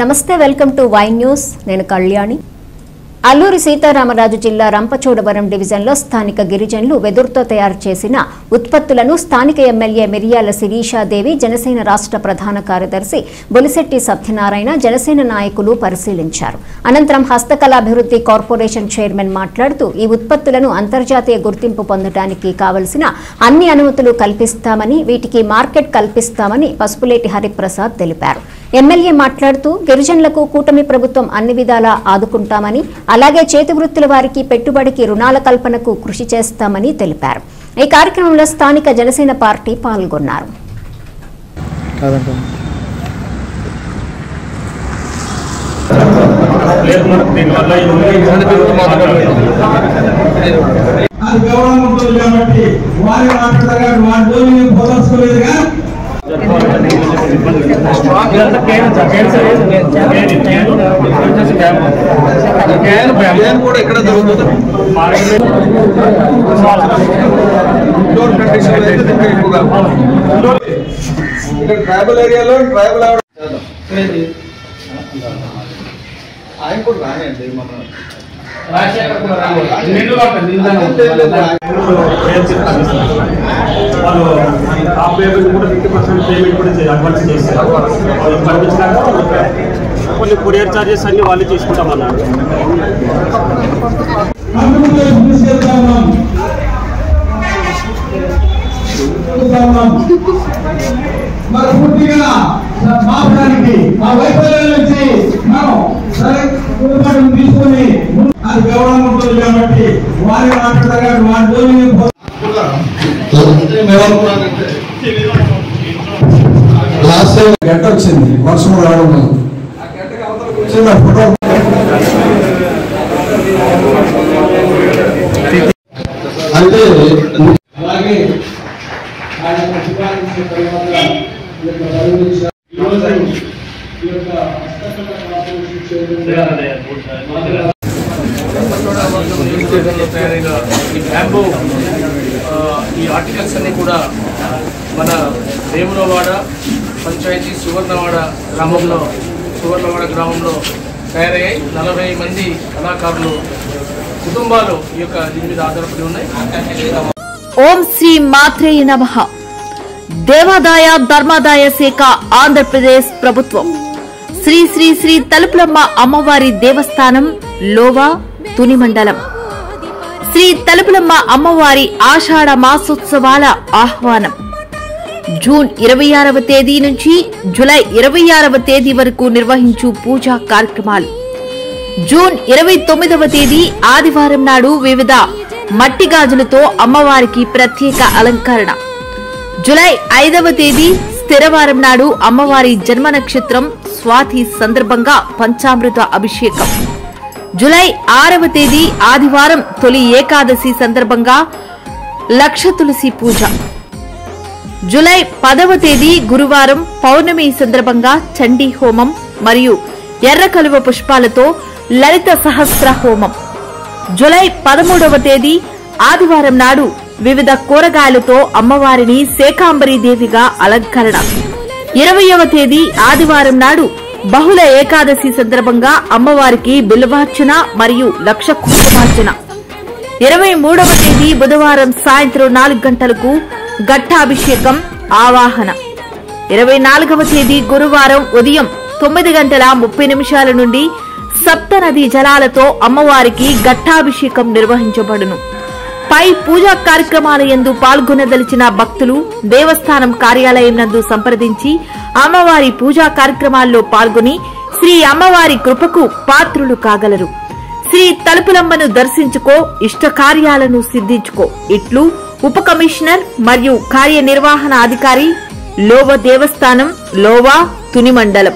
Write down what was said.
నమస్తే, welcome to Y news. నేను కళ్యాణి. అల్లూరి సీతారామరాజు జిల్లా రంపచోడవరం డివిజన్లో స్థానిక గిరిజనులు వెదురుతో తయారు చేసిన ఉత్పత్తులను స్థానిక ఎమ్మెల్యే మిరియాల శిరీషాదేవి, జనసేన రాష్ట్ర ప్రధాన కార్యదర్శి బొలిశెట్టి సత్యనారాయణ, జనసేన నాయకులు పరిశీలించారు. అనంతరం హస్తకళాభివృద్ధి కార్పొరేషన్ చైర్మన్ మాట్లాడుతూ ఈ ఉత్పత్తులను అంతర్జాతీయ గుర్తింపు పొందడానికి కావలసిన అన్ని అనుమతులు కల్పిస్తామని, వీటికి మార్కెట్ కల్పిస్తామని పసుపులేటి హరిప్రసాద్ తెలిపారు. ఎమ్మెల్యే మాట్లాడుతూ గిరిజనులకు కూటమి ప్రభుత్వం అన్ని విధాలా ఆదుకుంటామని, అలాగే చేతి వృత్తుల వారికి పెట్టుబడికి రుణాల కల్పనకు కృషి చేస్తామని తెలిపారు. ఈ కార్యక్రమంలో స్థానిక జనసేన పార్టీ పాల్గొన్నారు. ట్రైబల్ ఏరియాలో ట్రైబల్ ఆయన కూడా రానండి మన వాళ్ళు ఆ పేమెంట్ కూడా 50% పేమెంట్ కూడా అడ్వాన్స్ చేస్తారు. పంపించినాక కొన్ని కొరియర్ ఛార్జెస్ అన్ని వాళ్ళు తీసుకుంటామన్నారు. మరి పూర్తిగా మాపడానికి ఆ వైఫల్యం నుంచి మనం తీసుకొని అది గౌరవం ఉంటుంది కాబట్టి వారి మాట్లాడతారు. వారి లాస్ట్ టైం గంట వచ్చింది, వర్షం రావడం చిన్న ఫోటో అంటే అలాగే ఈ ఆర్టికల్స్ అన్ని కూడా మన వేములవాడ పంచాయతీ సువర్ణవాడ గ్రామంలో తయారయ్యాయి. 40 మంది కళాకారులు కుటుంబాలు ఈ యొక్క దీని మీద ఆధారపడి ఉన్నాయి. ఓం శ్రీ మాత్రేయ నమః. దేవాదాయ ధర్మాదాయ శాఖ ఆంధ్రప్రదేశ్ ప్రభుత్వం శ్రీ శ్రీ శ్రీ తలుపులమ్మ అమ్మవారి దేవస్థానం లోవా తుని మండలం శ్రీ తలుపులమ్మ అమ్మవారి ఆషాఢ మాసోత్సవాల ఆహ్వానం జూన్ 26వ తేదీ నుంచి జూలై 26వ తేదీ వరకు నిర్వహించు పూజా కార్యక్రమాలు. జూన్ 29వ తేదీ ఆదివారం నాడు వివిధ మట్టి గాజులతో అమ్మవారికి ప్రత్యేక అలంకరణ. జూలై 5వ తేదీ స్థిరవారం నాడు అమ్మవారి జన్మ నక్షత్రం స్వాతి సందర్భంగా పంచామృత అభిషేకం. జూలై 6వ తేదీ ఆదివారం తొలి ఏకాదశి సందర్భంగా లక్ష తులసి పూజ. జూలై 10వ తేదీ గురువారం పౌర్ణమి సందర్భంగా చండీ హోమం మరియు ఎర్ర కలువ పుష్పాలతో లలిత సహస్ర హోమం. జూలై 13వ తేదీ ఆదివారం నాడు వివిధ కూరగాయలతో అమ్మవారిని శాకాంబరీదేవిగా అలంకరణ. 20వ తేదీ ఆదివారం నాడు బహుళ ఏకాదశి సందర్భంగా అమ్మవారికి బిల్వార్చన మరియు లక్ష కుంకుమార్చన. 23వ తేదీ బుధవారం సాయంత్రం 4 గంటలకు ఘట్టాభిషేకం ఆవాహన. 24వ తేదీ గురువారం ఉదయం 9:30 నుండి సప్తనది జలాలతో అమ్మవారికి ఘట్టాభిషేకం నిర్వహించబడును. పై పూజా కార్యక్రమాల యందు పాల్గొనదలిచిన భక్తులు దేవస్థానం కార్యాలయం నందు సంప్రదించి అమ్మవారి పూజా కార్యక్రమాల్లో పాల్గొని శ్రీ అమ్మవారి కృపకు పాత్రులు కాగలరు. శ్రీ తలుపులమ్మను దర్శించుకో, ఇష్ట కార్యాలను సిద్ధించుకో. ఇట్లు ఉప కమిషనర్ మరియు కార్యనిర్వహణ అధికారి, లోవ దేవస్థానం, లోవా తుని మండలం.